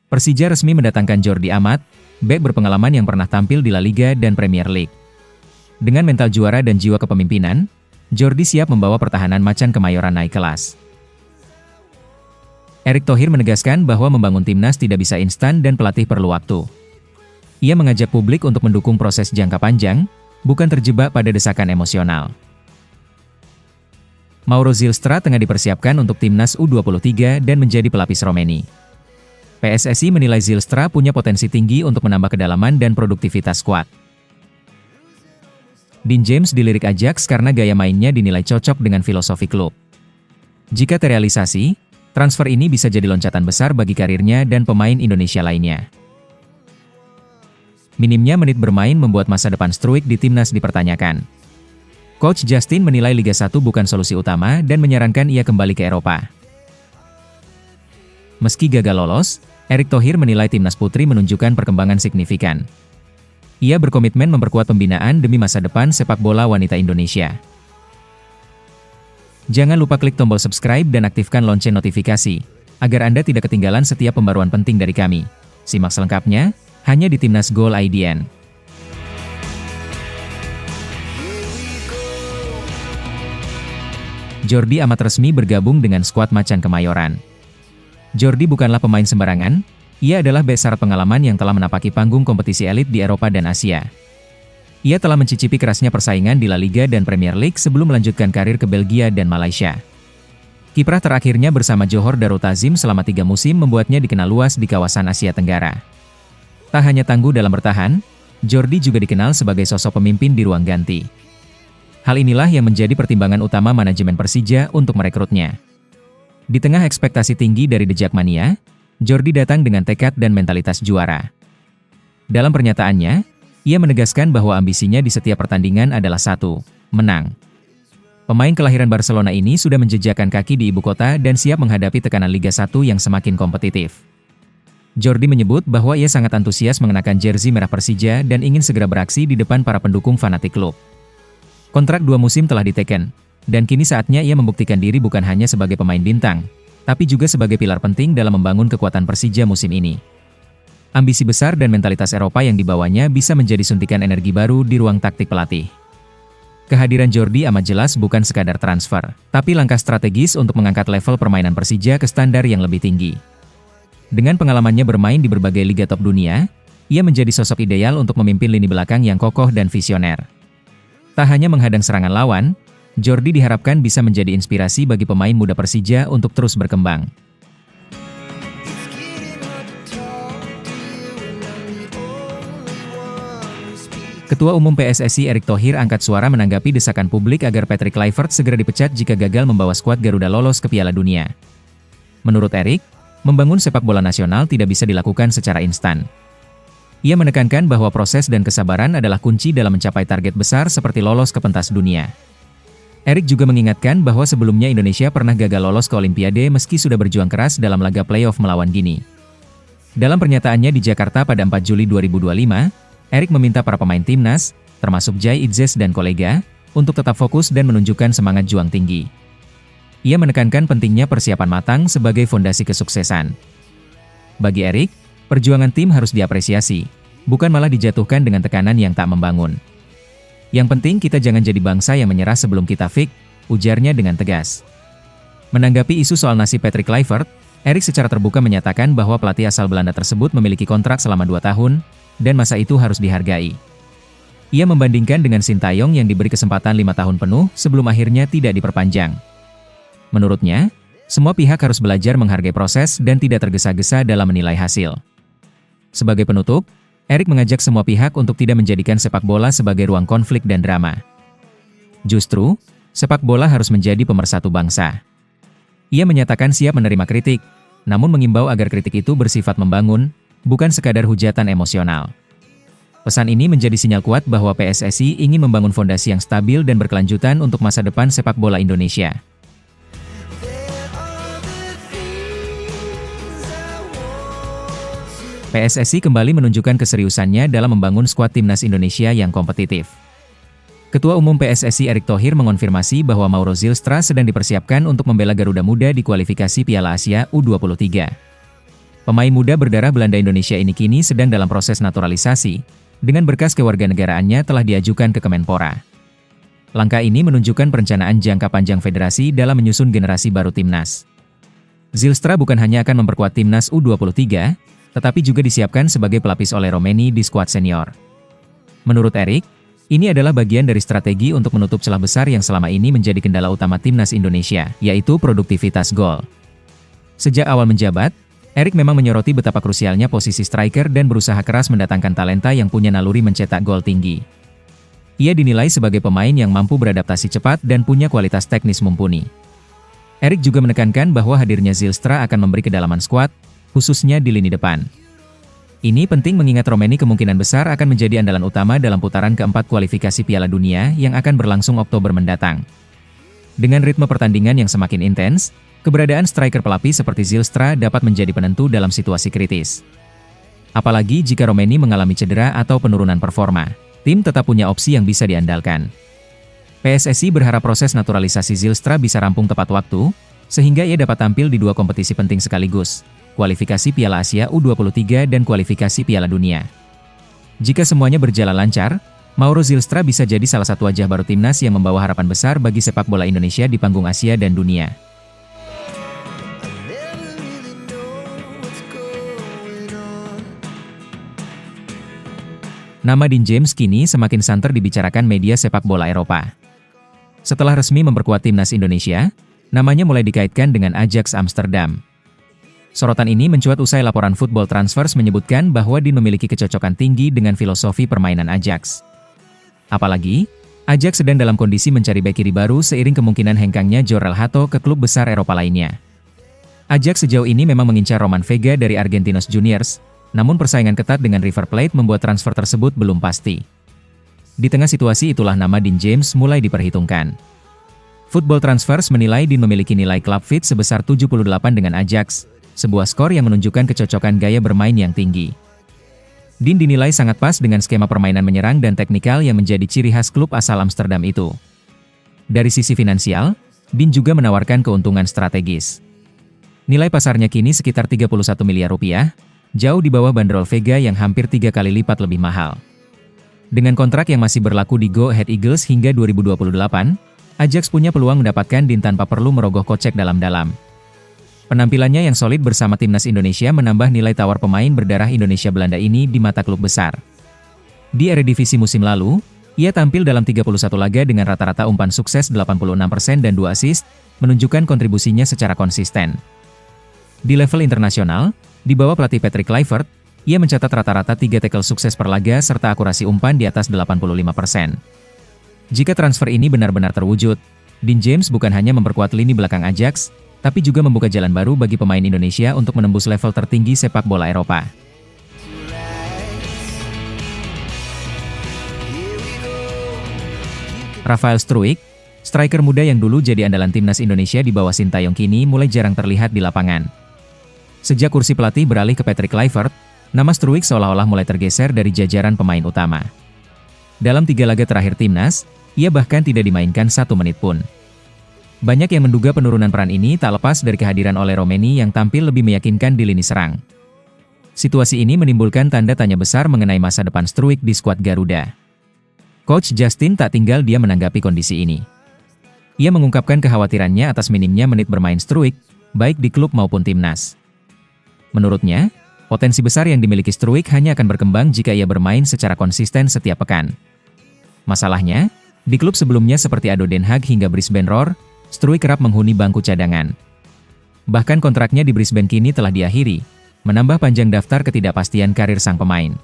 Persija resmi mendatangkan Jordi Amat, bek berpengalaman yang pernah tampil di La Liga dan Premier League. Dengan mental juara dan jiwa kepemimpinan, Jordi siap membawa pertahanan Macan Kemayoran naik kelas. Erick Thohir menegaskan bahwa membangun timnas tidak bisa instan dan pelatih perlu waktu. Ia mengajak publik untuk mendukung proses jangka panjang, bukan terjebak pada desakan emosional. Mauro Zylstra tengah dipersiapkan untuk timnas U23 dan menjadi pelapis Romeni. PSSI menilai Zylstra punya potensi tinggi untuk menambah kedalaman dan produktivitas skuad. Dean James dilirik Ajax karena gaya mainnya dinilai cocok dengan filosofi klub. Jika terrealisasi, transfer ini bisa jadi loncatan besar bagi karirnya dan pemain Indonesia lainnya. Minimnya menit bermain membuat masa depan Struijk di timnas dipertanyakan. Coach Justin menilai Liga 1 bukan solusi utama dan menyarankan ia kembali ke Eropa. Meski gagal lolos, Erick Thohir menilai timnas putri menunjukkan perkembangan signifikan. Ia berkomitmen memperkuat pembinaan demi masa depan sepak bola wanita Indonesia. Jangan lupa klik tombol subscribe dan aktifkan lonceng notifikasi, agar Anda tidak ketinggalan setiap pembaruan penting dari kami. Simak selengkapnya, hanya di Timnas Goal IDN. Jordi Amat resmi bergabung dengan skuad Macan Kemayoran. Jordi bukanlah pemain sembarangan, ia adalah bek syarat pengalaman yang telah menapaki panggung kompetisi elit di Eropa dan Asia. Ia telah mencicipi kerasnya persaingan di La Liga dan Premier League sebelum melanjutkan karir ke Belgia dan Malaysia. Kiprah terakhirnya bersama Johor Darul Ta'zim selama 3 musim membuatnya dikenal luas di kawasan Asia Tenggara. Tak hanya tangguh dalam bertahan, Jordi juga dikenal sebagai sosok pemimpin di ruang ganti. Hal inilah yang menjadi pertimbangan utama manajemen Persija untuk merekrutnya. Di tengah ekspektasi tinggi dari The Jackmania, Jordi datang dengan tekad dan mentalitas juara. Dalam pernyataannya, ia menegaskan bahwa ambisinya di setiap pertandingan adalah satu, menang. Pemain kelahiran Barcelona ini sudah menjejakkan kaki di ibu kota dan siap menghadapi tekanan Liga 1 yang semakin kompetitif. Jordi menyebut bahwa ia sangat antusias mengenakan jersey merah Persija dan ingin segera beraksi di depan para pendukung fanatik klub. Kontrak 2 musim telah diteken, dan kini saatnya ia membuktikan diri bukan hanya sebagai pemain bintang, tapi juga sebagai pilar penting dalam membangun kekuatan Persija musim ini. Ambisi besar dan mentalitas Eropa yang dibawanya bisa menjadi suntikan energi baru di ruang taktik pelatih. Kehadiran Jordi amat jelas bukan sekadar transfer, tapi langkah strategis untuk mengangkat level permainan Persija ke standar yang lebih tinggi. Dengan pengalamannya bermain di berbagai liga top dunia, ia menjadi sosok ideal untuk memimpin lini belakang yang kokoh dan visioner. Tak hanya menghadang serangan lawan, Jordi diharapkan bisa menjadi inspirasi bagi pemain muda Persija untuk terus berkembang. Ketua Umum PSSI Erick Thohir angkat suara menanggapi desakan publik agar Patrick Kluivert segera dipecat jika gagal membawa skuad Garuda lolos ke Piala Dunia. Menurut Erick, membangun sepak bola nasional tidak bisa dilakukan secara instan. Ia menekankan bahwa proses dan kesabaran adalah kunci dalam mencapai target besar seperti lolos ke pentas dunia. Erick juga mengingatkan bahwa sebelumnya Indonesia pernah gagal lolos ke Olimpiade meski sudah berjuang keras dalam laga playoff melawan Guinea. Dalam pernyataannya di Jakarta pada 4 Juli 2025, Erick meminta para pemain timnas, termasuk Jai Idzes dan kolega, untuk tetap fokus dan menunjukkan semangat juang tinggi. Ia menekankan pentingnya persiapan matang sebagai fondasi kesuksesan. Bagi Erick, perjuangan tim harus diapresiasi, bukan malah dijatuhkan dengan tekanan yang tak membangun. Yang penting kita jangan jadi bangsa yang menyerah sebelum kita fix, ujarnya dengan tegas. Menanggapi isu soal nasib Patrick Kluivert, Erick secara terbuka menyatakan bahwa pelatih asal Belanda tersebut memiliki kontrak selama 2 tahun, dan masa itu harus dihargai. Ia membandingkan dengan Sintayong yang diberi kesempatan 5 tahun penuh sebelum akhirnya tidak diperpanjang. Menurutnya, semua pihak harus belajar menghargai proses dan tidak tergesa-gesa dalam menilai hasil. Sebagai penutup, Erick mengajak semua pihak untuk tidak menjadikan sepak bola sebagai ruang konflik dan drama. Justru, sepak bola harus menjadi pemersatu bangsa. Ia menyatakan siap menerima kritik, namun mengimbau agar kritik itu bersifat membangun, bukan sekadar hujatan emosional. Pesan ini menjadi sinyal kuat bahwa PSSI ingin membangun fondasi yang stabil dan berkelanjutan untuk masa depan sepak bola Indonesia. PSSI kembali menunjukkan keseriusannya dalam membangun skuad timnas Indonesia yang kompetitif. Ketua Umum PSSI Erick Thohir mengonfirmasi bahwa Mauro Zylstra sedang dipersiapkan untuk membela Garuda Muda di kualifikasi Piala Asia U23. Pemain muda berdarah Belanda Indonesia ini kini sedang dalam proses naturalisasi, dengan berkas kewarganegaraannya telah diajukan ke Kemenpora. Langkah ini menunjukkan perencanaan jangka panjang federasi dalam menyusun generasi baru timnas. Zylstra bukan hanya akan memperkuat timnas U23, tetapi juga disiapkan sebagai pelapis oleh Romeni di skuad senior. Menurut Erik, ini adalah bagian dari strategi untuk menutup celah besar yang selama ini menjadi kendala utama timnas Indonesia, yaitu produktivitas gol. Sejak awal menjabat, Erik memang menyoroti betapa krusialnya posisi striker dan berusaha keras mendatangkan talenta yang punya naluri mencetak gol tinggi. Ia dinilai sebagai pemain yang mampu beradaptasi cepat dan punya kualitas teknis mumpuni. Erik juga menekankan bahwa hadirnya Zylstra akan memberi kedalaman skuad, khususnya di lini depan. Ini penting mengingat Romeni kemungkinan besar akan menjadi andalan utama dalam putaran keempat kualifikasi Piala Dunia yang akan berlangsung Oktober mendatang. Dengan ritme pertandingan yang semakin intens, keberadaan striker pelapis seperti Zylstra dapat menjadi penentu dalam situasi kritis. Apalagi jika Romeni mengalami cedera atau penurunan performa, tim tetap punya opsi yang bisa diandalkan. PSSI berharap proses naturalisasi Zylstra bisa rampung tepat waktu, sehingga ia dapat tampil di dua kompetisi penting sekaligus, kualifikasi Piala Asia U23 dan kualifikasi Piala Dunia. Jika semuanya berjalan lancar, Mauro Zylstra bisa jadi salah satu wajah baru timnas yang membawa harapan besar bagi sepak bola Indonesia di panggung Asia dan dunia. Nama Dean James kini semakin santer dibicarakan media sepak bola Eropa. Setelah resmi memperkuat timnas Indonesia, namanya mulai dikaitkan dengan Ajax Amsterdam. Sorotan ini mencuat usai laporan Football Transfers menyebutkan bahwa Dean memiliki kecocokan tinggi dengan filosofi permainan Ajax. Apalagi, Ajax sedang dalam kondisi mencari bek kiri baru seiring kemungkinan hengkangnya Jorel Hato ke klub besar Eropa lainnya. Ajax sejauh ini memang mengincar Roman Vega dari Argentinos Juniors, namun persaingan ketat dengan River Plate membuat transfer tersebut belum pasti. Di tengah situasi itulah nama Dean James mulai diperhitungkan. Football Transfers menilai Dean memiliki nilai club fit sebesar 78 dengan Ajax, sebuah skor yang menunjukkan kecocokan gaya bermain yang tinggi. Dean dinilai sangat pas dengan skema permainan menyerang dan teknikal yang menjadi ciri khas klub asal Amsterdam itu. Dari sisi finansial, Dean juga menawarkan keuntungan strategis. Nilai pasarnya kini sekitar 31 miliar rupiah, jauh di bawah bandrol Vega yang hampir 3 kali lipat lebih mahal. Dengan kontrak yang masih berlaku di Go Ahead Eagles hingga 2028, Ajax punya peluang mendapatkan Dean tanpa perlu merogoh kocek dalam-dalam. Penampilannya yang solid bersama timnas Indonesia menambah nilai tawar pemain berdarah Indonesia-Belanda ini di mata klub besar. Di Eredivisie musim lalu, ia tampil dalam 31 laga dengan rata-rata umpan sukses 86% dan 2 assist, menunjukkan kontribusinya secara konsisten. Di level internasional, di bawah pelatih Patrick Kluivert, ia mencatat rata-rata 3 tackle sukses per laga serta akurasi umpan di atas 85%. Jika transfer ini benar-benar terwujud, Dean James bukan hanya memperkuat lini belakang Ajax, tapi juga membuka jalan baru bagi pemain Indonesia untuk menembus level tertinggi sepak bola Eropa. Rafael Struijk, striker muda yang dulu jadi andalan timnas Indonesia di bawah Sintayong kini mulai jarang terlihat di lapangan. Sejak kursi pelatih beralih ke Patrick Kluivert, nama Struijk seolah-olah mulai tergeser dari jajaran pemain utama. Dalam 3 laga terakhir timnas, ia bahkan tidak dimainkan 1 menit pun. Banyak yang menduga penurunan peran ini tak lepas dari kehadiran oleh Romeni yang tampil lebih meyakinkan di lini serang. Situasi ini menimbulkan tanda tanya besar mengenai masa depan Struijk di skuad Garuda. Coach Justin tak tinggal diam menanggapi kondisi ini. Ia mengungkapkan kekhawatirannya atas minimnya menit bermain Struijk, baik di klub maupun timnas. Menurutnya, potensi besar yang dimiliki Struijk hanya akan berkembang jika ia bermain secara konsisten setiap pekan. Masalahnya, di klub sebelumnya seperti ADO Den Haag hingga Brisbane Roar, Struijk kerap menghuni bangku cadangan. Bahkan kontraknya di Brisbane kini telah diakhiri, menambah panjang daftar ketidakpastian karir sang pemain.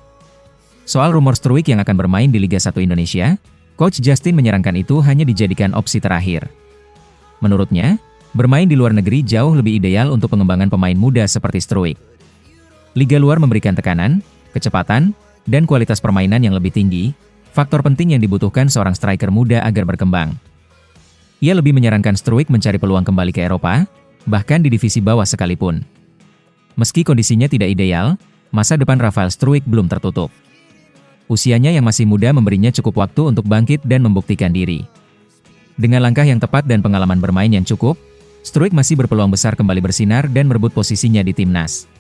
Soal rumor Struijk yang akan bermain di Liga 1 Indonesia, Coach Justin menyarankan itu hanya dijadikan opsi terakhir. Menurutnya, bermain di luar negeri jauh lebih ideal untuk pengembangan pemain muda seperti Struijk. Liga luar memberikan tekanan, kecepatan, dan kualitas permainan yang lebih tinggi, faktor penting yang dibutuhkan seorang striker muda agar berkembang. Ia lebih menyarankan Struijk mencari peluang kembali ke Eropa, bahkan di divisi bawah sekalipun. Meski kondisinya tidak ideal, masa depan Rafael Struijk belum tertutup. Usianya yang masih muda memberinya cukup waktu untuk bangkit dan membuktikan diri. Dengan langkah yang tepat dan pengalaman bermain yang cukup, Struijk masih berpeluang besar kembali bersinar dan merebut posisinya di timnas.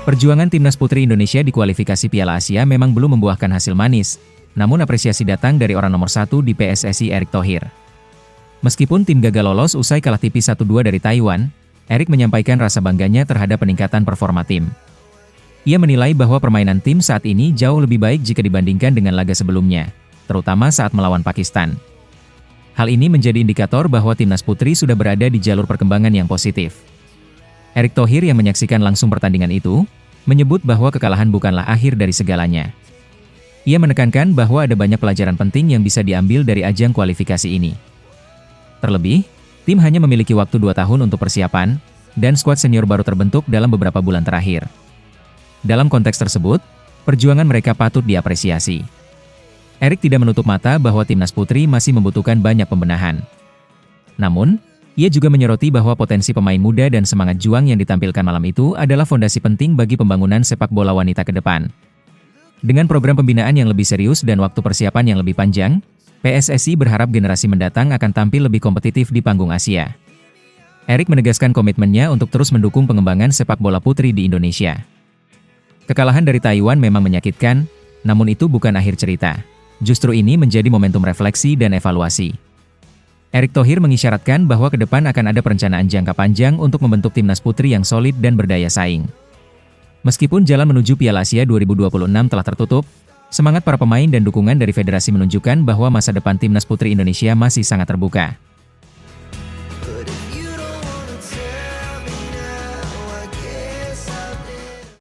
Perjuangan timnas putri Indonesia di kualifikasi Piala Asia memang belum membuahkan hasil manis, namun apresiasi datang dari orang nomor 1 di PSSI Erick Thohir. Meskipun tim gagal lolos usai kalah tipis 1-2 dari Taiwan, Erick menyampaikan rasa bangganya terhadap peningkatan performa tim. Ia menilai bahwa permainan tim saat ini jauh lebih baik jika dibandingkan dengan laga sebelumnya, terutama saat melawan Pakistan. Hal ini menjadi indikator bahwa timnas putri sudah berada di jalur perkembangan yang positif. Erick Thohir yang menyaksikan langsung pertandingan itu, menyebut bahwa kekalahan bukanlah akhir dari segalanya. Ia menekankan bahwa ada banyak pelajaran penting yang bisa diambil dari ajang kualifikasi ini. Terlebih, tim hanya memiliki waktu 2 tahun untuk persiapan, dan skuad senior baru terbentuk dalam beberapa bulan terakhir. Dalam konteks tersebut, perjuangan mereka patut diapresiasi. Erick tidak menutup mata bahwa timnas putri masih membutuhkan banyak pembenahan. Namun, ia juga menyoroti bahwa potensi pemain muda dan semangat juang yang ditampilkan malam itu adalah fondasi penting bagi pembangunan sepak bola wanita ke depan. Dengan program pembinaan yang lebih serius dan waktu persiapan yang lebih panjang, PSSI berharap generasi mendatang akan tampil lebih kompetitif di panggung Asia. Erick menegaskan komitmennya untuk terus mendukung pengembangan sepak bola putri di Indonesia. Kekalahan dari Taiwan memang menyakitkan, namun itu bukan akhir cerita. Justru ini menjadi momentum refleksi dan evaluasi. Erick Thohir mengisyaratkan bahwa ke depan akan ada perencanaan jangka panjang untuk membentuk timnas putri yang solid dan berdaya saing. Meskipun jalan menuju Piala Asia 2026 telah tertutup, semangat para pemain dan dukungan dari federasi menunjukkan bahwa masa depan timnas putri Indonesia masih sangat terbuka.